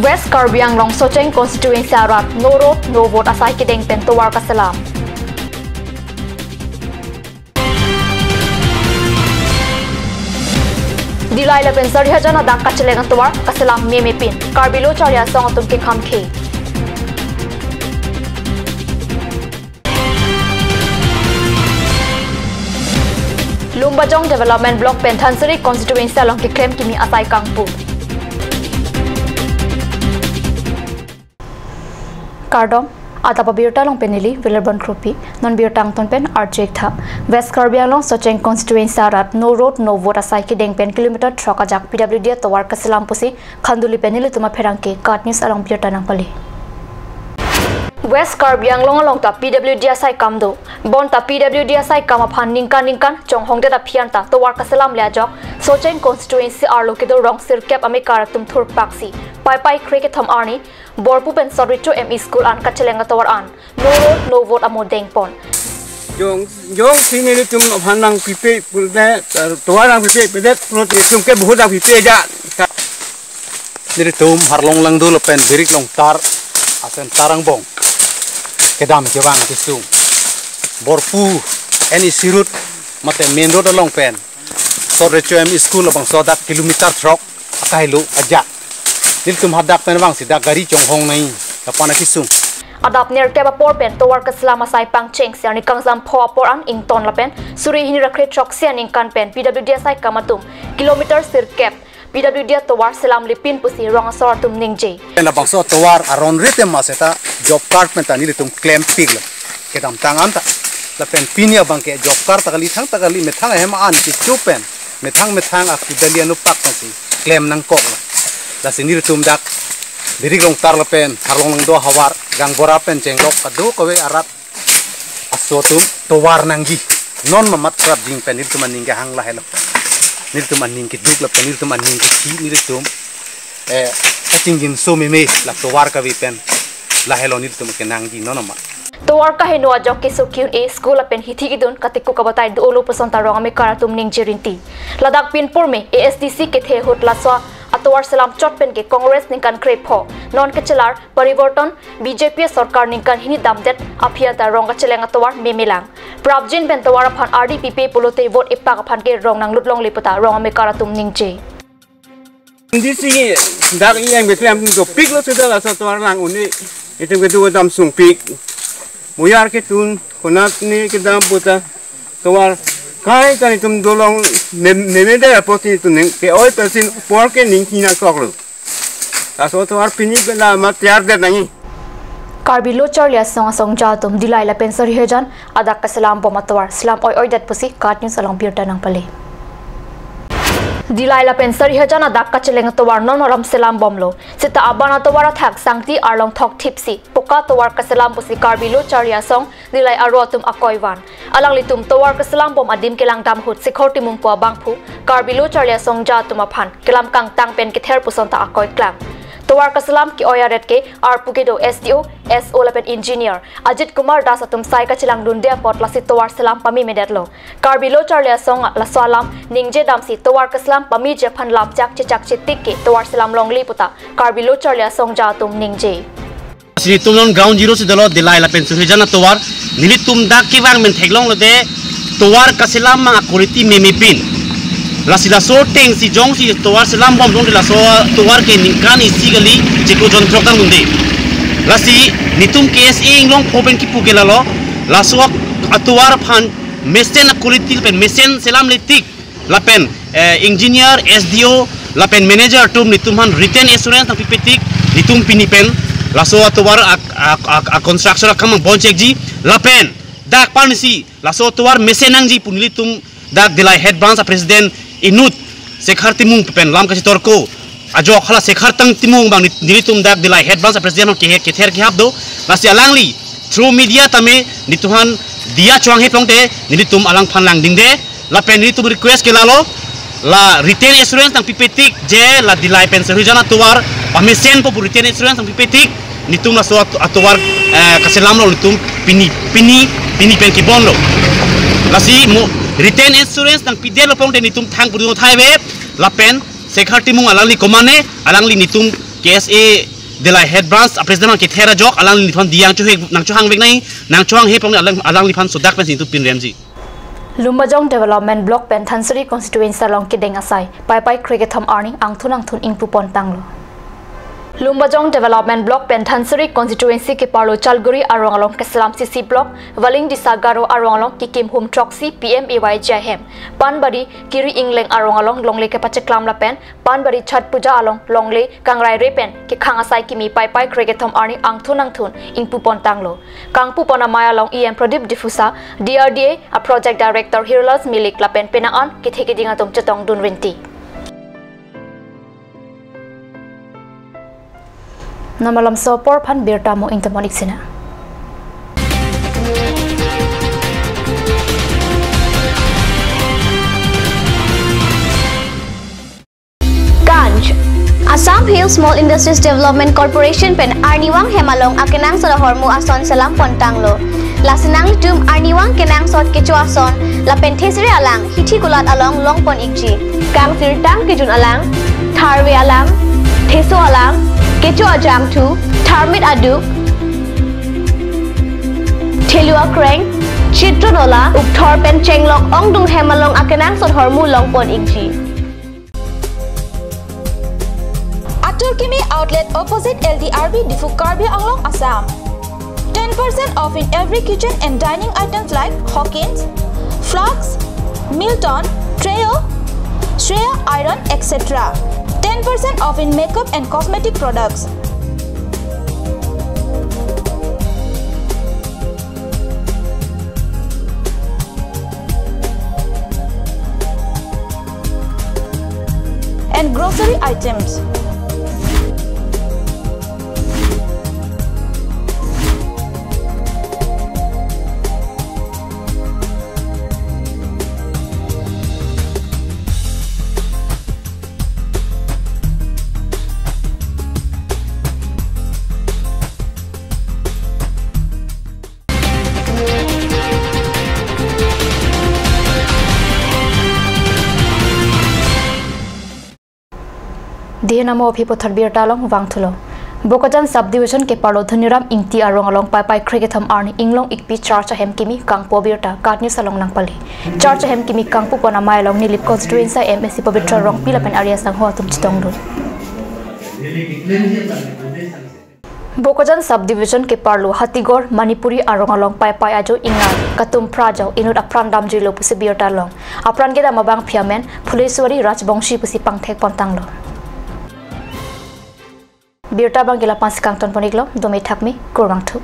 West Karbi Anglong Socheng constituency arat no road no vote asai kideng pen towar kasalam. Dilai la pen sari hajana dak kacheleng towar kasalam meme pin Karbi lo charya song atum ke kham khe. Lumbajong Development Block pen Thansari constituency along ke claim kimi asai kangpu. Kardom atapa birta long penili Villarban Krupi non birtang ton pen arjek tha West Karbi Anglong Socheng constituency arat no road no vote asai ki deng pen kilometer thoka jak PWD towar kasalam pusi khanduli penili tuma pherangke kat news along birta nang pali West Karbi Anglong along ta PWD asai kamdo bon ta PWD asai kam aphan ningkan chong hongde ta phian ta towar kasalam lya jok Socheng constituency arlo ke do rong sir cap ame karatum thur paksi pai cricket tham arni Borpu pen Sorrito ME School an kachelenga tawar an no road no vote amo deng pon Jong sini ni tum hanang pipe pulde tuarang pipe pedet pulot tum ke buhudang pipe ja Niri tum harlong lang dulu pen birik long tar asen tarang bong kedam jawang kisung Borpu ME sirut mate main road along pen Sorrito ME School abang sodak kilometer trok akailu aja Nil tum hadak pen bang sidak gari chong hong nai tapana kisung Adap ner ke por pen towar kaslama sai pang cheng siani kangzam pho por an ington la pen suri hini rakre chok sian ingkan pen PWD sai kamatum kilometer sir cap PWD towar selam lipin pusi rong asor tum ningje la bang so towar aron rite maseta job card pen tani tum claim pig kedam tangan ta la pen pinia bang ke job card takali methang hema an ki chupen methang akudalian upak si claim nang kok la sinir tum dak diri long tar la pen harlong nang do hawar gang bora pen cenglok kadu kowe arat asotum towar nanggi non mamat krab ding pen nir tum aning hang la helo nir tum aning ki duk la pen nir tum aning ki thi nir tum atingin so me la towar ka vi pen la helo nir tum ke nanggi non ma Towar ka heno ajok ke sokyun e school apen hithi gidun katiku kabatay do lo pasanta rong ame karatum ning jirinti ladak pinpur me ASDC ke the hot la swa atowar salam chotpen ke congress ningkan krepho non ke chelar pariborton BJP sarkar ningkan hini damdet aphia ta rong ka cheleng atowar memelang prabjin ben towar phan RDPP polote vote ipak phan ke rong nang lutlong lepata rong ame karatum ningje Disi dak yang betlem do pig lo sudah la towar lang uni itu kedu dam sung pig muyar ke tun konat ni ke dam puta towar kai kan tum dolong memede apoti tun ke oi persin por ke ning hina koklu aso towar pini bela matyar de nai Karbi lo charlia song jatum dilai la pensar hejan adak kasalam pomatwar slam oi dat pusi kat news along birta nang pale Dilai la pensar hejan adak kacheleng towar non ram selam bomlo sita abana towar thak sangti arlong thok tipsi poka towar kasalam pusi Karbi lo charlia song dilai arotum akoiwan alang litum towar kasalam bom adim kelang dam hut sikhorti mungpo bangphu Karbi lo charlia song jatum aphan kelam kang tang pen ke ther pusonta akoi klang Towar kasalam ki oyaret ke arpugedo SDO SO lapen engineer Ajit Kumar Das atum sai ka chilang dundia pot lasi towar salam pami medetlo Karbi lo charlia song la salam ningje damsi towar kasalam pami je phan lap jak chitik ke towar salam longli puta Karbi lo charlia song jatum ningje Sini tumnon ground zero se dalo dilai la pen sujana towar nili tum dak ki wang men theglong lo de towar kasalam ma quality memipin La sila so teng si jong si towar selam bom dong de la so towar ke ningkan isi gali jeko jon trokan munde la si nitum KSA inglong phoben ki pugela lo la so atowar phan mesen quality pen mesen selam letik la pen engineer SDO la pen manager tum nitum han written assurance na pipetik nitum pini pen la so atowar a construction kam bon check ji la pen dak panisi la so atowar mesenang ji punili tum dak dilai head branch president Inut Sekhar Timung pen lam kasi torko ajo khala Sekhar tang Timung bang nilitum dak dilai head branch president ke ther ki habdo nasi alangli through media tame nituhan dia chuang he plongte nilitum alang phanlang dingde la pen nilitum request ke lalo la retain assurance tang pipetik je la dilai pen serujana tuwar pamesen po retain assurance tang pipetik nitum la so atuwar kaselam lo nitum pini pen ki bonlo lasi mo retain insurance tang pidel lo pong nitum thang pudu thai we la pen Sekhar Timung alangli komane alangli nitum KSA delai head branch president ke thera jok alang lifan diang chu he nang chu hang vek nai nang chu hang he pong alang lifan sodak pen sin tu pin remji Lumajong Development Block Pen Thansari Constituency along Kideng Asai Pai Cricket Thom Arning Angthun Ingpupon Tanglo Lumajong Development Block Pen Thansari Constituency ke Parlo Chalguri arong along Kesalam CC Block Valing Disagaro arong along Kikim Hum Troxy PMAY Jahem Panbari Kiri Ingleng arong along Longle ke Pacheklam La Pen Panbari Chat Puja along Longle Kangrai Repen ke Khang Asai Kimi Pai Cricket Thom Arning Angthun Ingpupon Tanglo Kangpupon Amaya along EM Pradip Difusa DRDA a Project Director Hirlas Milik La Pen Penaan ke Thekidingatom Chatong Dunwinti Namalam sopor pan birta mo ingtamonik sina. Ganj Assam Hills Small Industries Development Corporation pen Arniwang Hemalong akenang sa hormu ason salam pontanglo. Lasinang tum Arniwang kenang sot kecuason la penthesri alang hithi kulat along longpon ikji. Kang sirtang kejun alang tharwe alang theso alang Kecu ajam tu, Tharmit aduk, Thelua kreng, Chitronola, Ukthor pen chenglok ong dung hemalong akenang sot hormu longpon ikji. Atul Kimi outlet opposite LDRB Difu Karbi Anglong Assam. 10% off in every kitchen and dining items like Hawkins, Flax, Milton, Treo, Shreya Iron, etc. 10% off in makeup and cosmetic products. And grocery items. Dihanamo Pipo Tharbir Talong Wangthulo Bokajan Subdivision ke Parlo Dhaniram Ingti arong along Pai Cricket Thom Arni Inglong Ikpi Charcha Hem Kimi Kangpo Birta Katni Salong Langpali Charcha Hem Kimi Kangpu Pona Mailong Nilip Constituency MSC Pavitra Rong Pilapen Area Sang Ho Tum Chitongdun Bokajan Subdivision ke Parlo Hatigor Manipuri arong along Pai Ajo Ingar Katum Prajau Inut Apran Damjilo Pusi Birta Long Apran Geda Mabang Piamen Puliswari Rajbongshi Pusi Pangthek Pontanglo Birta bang gila pansikang ton poniglo domi thakmi kurwang thu